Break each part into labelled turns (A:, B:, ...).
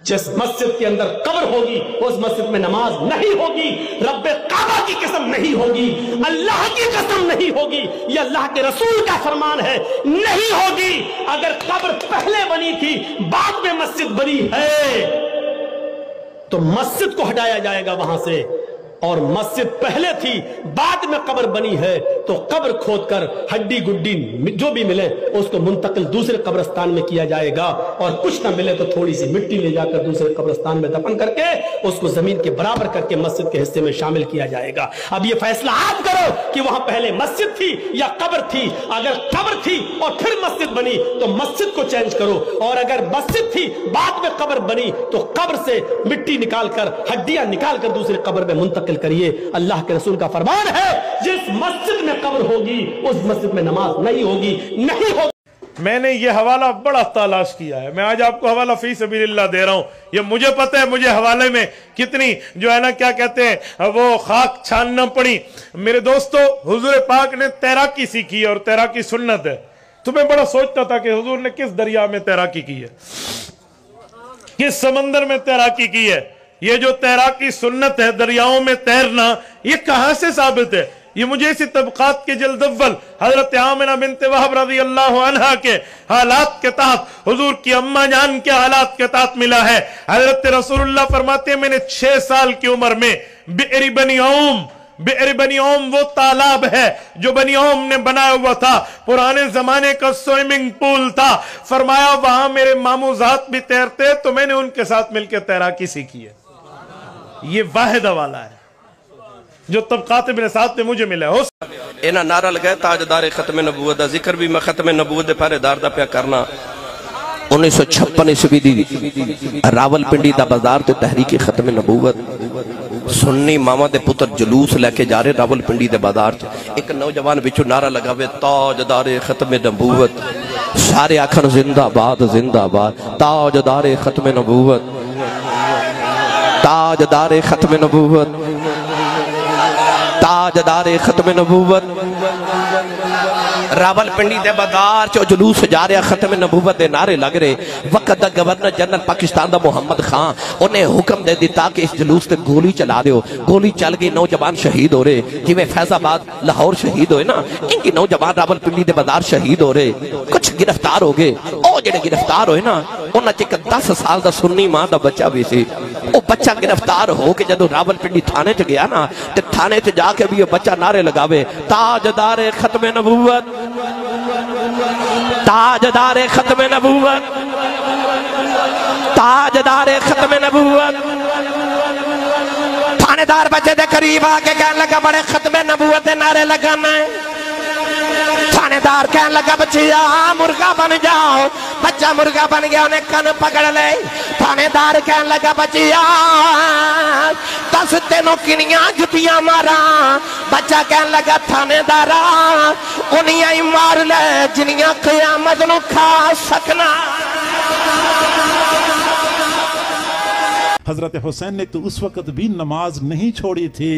A: जिस मस्जिद के अंदर कब्र होगी उस मस्जिद में नमाज नहीं होगी, रब्बे काबा की कसम नहीं होगी, अल्लाह की कसम नहीं होगी, ये अल्लाह के रसूल का फरमान है, नहीं होगी। अगर कब्र पहले बनी थी बाद में मस्जिद बनी है तो मस्जिद को हटाया जाएगा वहां से, और मस्जिद पहले थी बाद में कब्र बनी है तो कब्र खोदकर हड्डी गुड्डी जो भी मिले उसको मुंतकिल दूसरे कब्रिस्तान में किया जाएगा, और कुछ ना मिले तो थोड़ी सी मिट्टी ले जाकर दूसरे कब्रिस्तान में दफन करके उसको जमीन के बराबर करके मस्जिद के हिस्से में शामिल किया जाएगा। अब ये फैसला आप करो कि वहां पहले मस्जिद थी या कब्र थी। अगर कब्र थी और फिर मस्जिद बनी तो मस्जिद को चेंज करो, और अगर मस्जिद थी बाद में कब्र बनी तो कब्र से मिट्टी निकालकर हड्डियां निकालकर दूसरे कब्र में मुंतकिल करिए। अल्लाह के रसूल का फरमान है, जिस मस्जिद में कब्र होगी उस मस्जिद में नमाज नहीं होगी, नहीं होगी।
B: मैंने ये हवाला बड़ा तलाश किया है, मैं आज आपको हवाला फी सबीलिल्लाह दे रहा हूं। ये मुझे पता है मुझे हवाले में कितनी जो है ना क्या कहते हैं वो खाक छानना पड़ी। मेरे दोस्तों, हुजूर पाक ने तैराकी सीखी और तैराकी सुन्नत है। तो मैं बड़ा सोचता था कि हुजूर ने किस दरिया में तैराकी की है, किस समंदर में तैराकी की है। ये जो तैराकी सुन्नत है, दरियाओं में तैरना, ये कहां से साबित है? ये मुझे इसी तबकात के जल्द अव्वल हजरत आमिना बिन्त वहब रज़ियल्लाहु अन्हा के हालात के तहत, हुजूर की अम्मा जान के हालात के तहत मिला है। हजरत रसूलुल्लाह फरमाते हैं, मैंने 6 साल की उम्र में बि'r बनी ओम वो तालाब है जो बनी ओम ने बनाया हुआ था, पुराने जमाने का स्विमिंग पूल था। फरमाया वहां मेरे मामूजात भी तैरते तो मैंने उनके साथ मिलकर तैराकी सीखी है। ये वाहिद हवाला है जो तबकात मेरे साथ में मुझे मिला है।
C: इन्हें नारा लगाया ताजदार खत्म नबूवत दा जिक्र भी मैं खत्म नबूवत दे पहरेदार दा पिया करना। 1956 ईस्वी दी रावलपिंडी दा बाजार ते तहरीक खत्म नबूवत सुन्नी मामा दे पुत्र जुलूस लेके जा रहे रावलपिंडी दे बाजार च। एक नौजवान बिचू नारा लगावे ताजदार खत्म नबूवत, सारे आखन जिंदाबाद जिंदाबाद, ताजदार खत्म नबूवत, ताजदार खत्म नबूवत, ताजदार खत्म नबूवत। रावलपिंडी दे बाजार चो जुलूस जा रहा, खत्म नबूवत दे नारे लग रहे। वक्त दा गवर्नर जनरल पाकिस्तान दा मोहम्मद खान उन्हें हुक्म दे दिता कि इस जुलूस ते गोली चला दो। गोली चल गई, नौजवान शहीद हो रहे, जिवें फैजाबाद लाहौर शहीद होए ना, इनकी नौजवान रावलपिंडी दे बाजार शहीद हो रहे। कुछ गिरफ्तार हो गए, ओ जेड़े गिरफ्तार होए ना उन्हां च एक 10 साल दा सुन्नी मां दा बच्चा भी सी। ओ बच्चा गिरफ्तार हो के जदों रावलपिंडी थाने च गया ना, ते थाने च जाके भी ये बच्चा नारे लगावे ताजदार खत्म नबूवत, ताजदार खत्म नबूवत, ताजदार खत्म नबूवत। थानेदार बच्चे दे करीब आके कहने लगा बड़े खत्म नबूवत दे नारे लगाना है। थानेदार कहने लगा बच्चिया मुर्गा बन जाओ। बच्चा मुर्गा बन गया, उन्हें कन पकड़ ले। थानेदार कहने लगा बच्चिया 10 तेनों किनिया जुतियां मारा। बच्चा कहने लगा थानेदारा उन्हियां ही मार ले जिनियां क़यामत नूं खा सकना।
D: हजरत हुसैन ने तो उस वक्त भी नमाज नहीं छोड़ी थी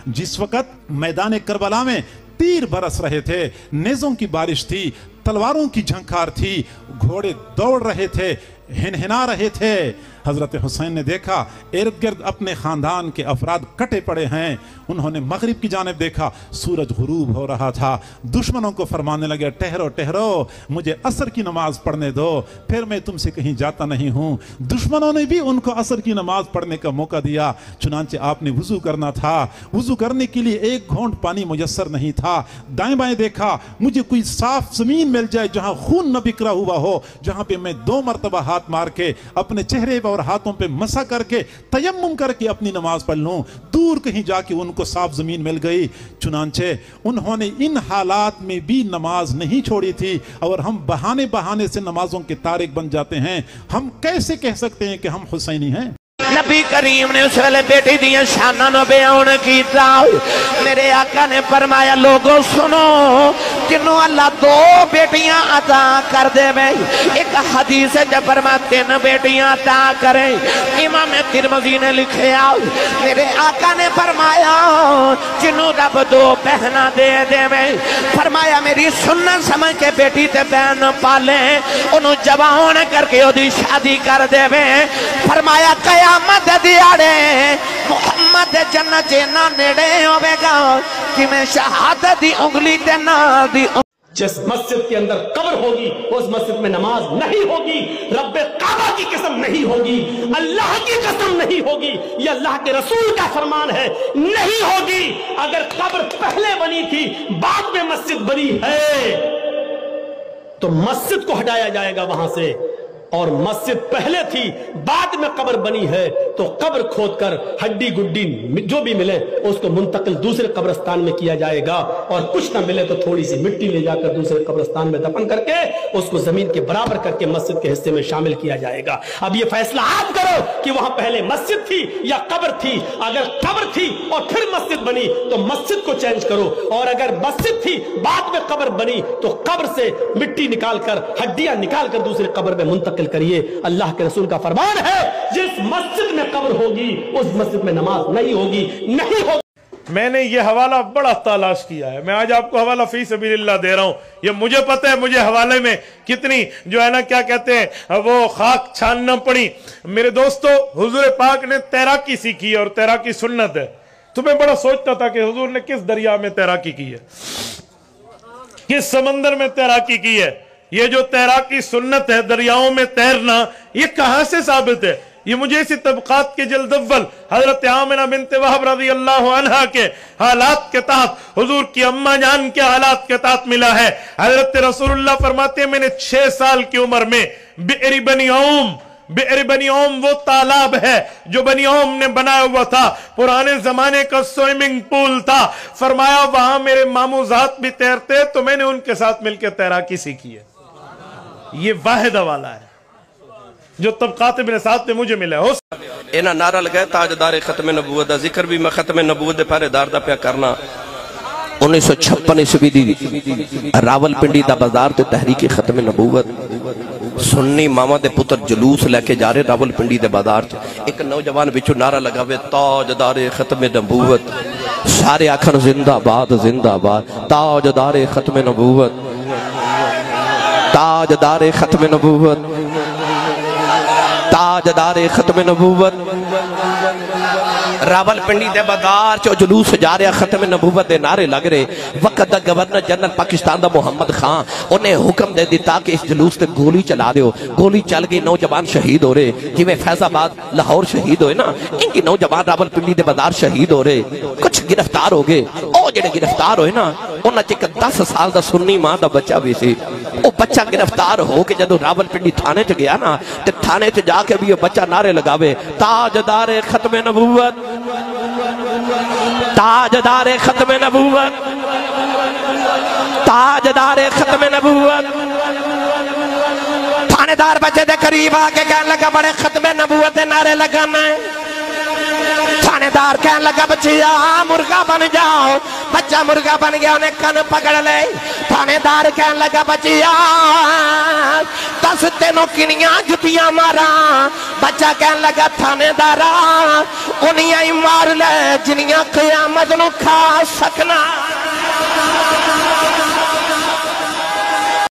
D: जिस वक्त मैदान करबला में तीर बरस रहे थे, नेज़ों की बारिश थी, तलवारों की झंकार थी, घोड़े दौड़ रहे थे, हिनहिना रहे थे। हजरत हुसैन ने देखा इर्द गिर्द अपने खानदान के अफराद कटे पड़े हैं। उन्होंने मगरिब की जानिब देखा, सूरज गुरूब हो रहा था। दुश्मनों को फरमाने लगे ठहरो ठहरो, मुझे असर की नमाज पढ़ने दो, फिर मैं तुमसे कहीं जाता नहीं हूँ। दुश्मनों ने भी उनको असर की नमाज पढ़ने का मौका दिया। चुनांचे आपने वुजू करना था, वुजू करने के लिए एक घोंट पानी मुयस्सर नहीं था। दाएं बाएं देखा, मुझे कोई साफ जमीन मिल जाए जहाँ खून न बिखरा हुआ हो, जहाँ पे मैं 2 मरतबा हाथ मार के अपने चेहरे और हाथों पे मसा करके तयम्मुम करके अपनी नमाज पढ़ लूं। दूर कहीं जाके उनको साफ जमीन मिल गई। चुनांचे उन्होंने इन हालात में भी नमाज नहीं छोड़ी थी। और हम बहाने बहाने से नमाजों के तारिक बन जाते हैं। हम कैसे कह सकते हैं कि हम हुसैनी हैं?
C: نبی کریم نے اس ویلے بیٹی دیاں شاناں نو بیان کیتا میرے آقا نے فرمایا لوگوں سنو جنوں اللہ دو بیٹیاں عطا کر دے میں ایک حدیث ہے جب فرما 3 بیٹیاں عطا کرے امام ترمذی نے لکھیا میرے آقا نے فرمایا جنوں رب 2 بہناں دے دے میں فرمایا میری سنت سمجھ کے بیٹی تے بہن پالے انہوں جوان کر کے او دی شادی کر دے میں فرمایا قیامت دیاڑے محمد جنت نہ نیڑے ہوے گا کہ میں شہادت دی انگلی تے نہ دی
A: جس مسجد کے اندر قبر ہوگی اس مسجد میں نماز نہیں ہوگی رب کعبہ کی قسم نہیں ہوگی اللہ کی قسم نہیں ہوگی یہ اللہ کے رسول کا فرمان ہے نہیں ہوگی اگر قبر پہلے بنی تھی بعد میں مسجد بنی ہے تو مسجد کو ہٹایا جائے گا وہاں سے اور مسجد پہلے تھی بعد میں قبر بنی ہے تو قبر کھود کر ہڈی گڈی جو بھی ملے اس کو منتقل دوسرے قبرستان میں کیا جائے گا اور کچھ نہ ملے تو تھوڑی سی مٹی لے جا کر دوسرے قبرستان میں دفن کر کے اس کو زمین کے برابر کر کے مسجد کے حصے میں شامل کیا جائے گا اب یہ فیصلہ آپ کرو کہ وہاں پہلے مسجد تھی یا قبر تھی اگر قبر تھی اور پھر مسجد بنی تو مسجد کو چینج کرو اور اگر مسجد تھی بعد میں قبر بنی تو قبر سے مٹی نکال کر ہڈیاں نکال کر دوسرے قبر میں منتقل کریے اللہ کے رسول کا فرمان ہے جس مسجد میں قبر ہوگی اس مسجد میں نماز نہیں ہوگی
B: میں نے یہ حوالہ بڑا تلاش کیا ہے میں آج آپ کو حوالہ فی سبیل اللہ دے رہا ہوں یہ مجھے پتہ ہے مجھے حوالے میں کتنی جو ہے نا کیا کہتے ہیں وہ خاک چھاننا پڑی میرے دوستو حضور پاک نے تیراکی سیکھی اور تیراکی سنت ہے تو میں بڑا سوچتا تھا کہ حضور نے کس دریا میں تیراکی کی ہے کس سمندر میں تیراکی کی ہے یہ جو تیراکی سنت ہے دریاؤں میں تیرنا یہ کہاں سے ثابت ہے یہ مجھے اسی طبقات کے جلد اول حضرت آمنہ بنت وہب رضی اللہ عنہ کے حالات کے تحت حضور کی اماں جان کے حالات کے تحت ملا ہے حضرت رسول اللہ فرماتے ہیں میں نے 6 سال کی عمر میں بئر بنی اوم وہ تالاب ہے جو بنی اوم نے بنایا ہوا تھا پرانے زمانے کا سوئمنگ پول تھا فرمایا وہاں میرے ماموں ذات بھی تیرتے تو میں نے ان کے ساتھ مل کے تیراکی سیکھی ہے یہ واحد حوالہ ہے جو طبقات ابن سعد میں مجھے ملا ہے
C: اینا نعرہ لگائے تاجدار ختم نبوت دا ذکر بھی میں ختم نبوت دے پہرے دار دا پیا کرنا 1956 عیسوی دی راول پنڈی دا بازار تے تحریک ختم نبوت سنی ماما دے پتر جلوس لے کے جا رہے راول پنڈی دے بازار تے ایک نوجوان بچو نعرہ لگاوے تاجدار ختم نبوت سارے آکھن زندہ باد تاجدار ختم نبوت تاجدار ختم نبوت تاجدار ختم نبوت راول پنڈی دے بازار چو جلوس جا رہا ختم نبوت دے نعرے لگ رہے وقت دا گورنر جنرل پاکستان دا محمد خان انہیں حکم دے دیتا کہ اس جلوس تے گولی چلا دیو گولی چل گئی نوجوان شہید ہو رہے جی میں فیض آباد لاہور شہید ہوئے نا ان کی نوجوان راول پنڈی دے بازار شہید ہو رہے کچھ گرفتار ہو گئے او جڑے گرفتار ہوئے نا انہاں چک 10 سال دا سنی ماں دا بچہ بھی سی او بچہ گرفتار ہو کے جدو راول پنڈی تھانے تے گیا نا تے تھانے تے جا کے بھی بچہ نعرے لگاوے تاجدار ختم نبوت تاجدار ختم نبوت تاجدار ختم نبوت تھانے دار بچے دے قریب آکے کہنے لگا بڑے ختم نبوت دے نعرے لگانا ہے تھانے دار کہنے لگا بچیا مرغا بن جاؤ بچہ مرغا بن گیا انہیں کن پکڑ لے تھانے دار کہنے لگا بچیا 10 تینوں کنیاں جتیاں مارا بچہ کہنے لگا تھانے دارا انہیں ہی مار لے جنیاں قیامت نو کھا سکنا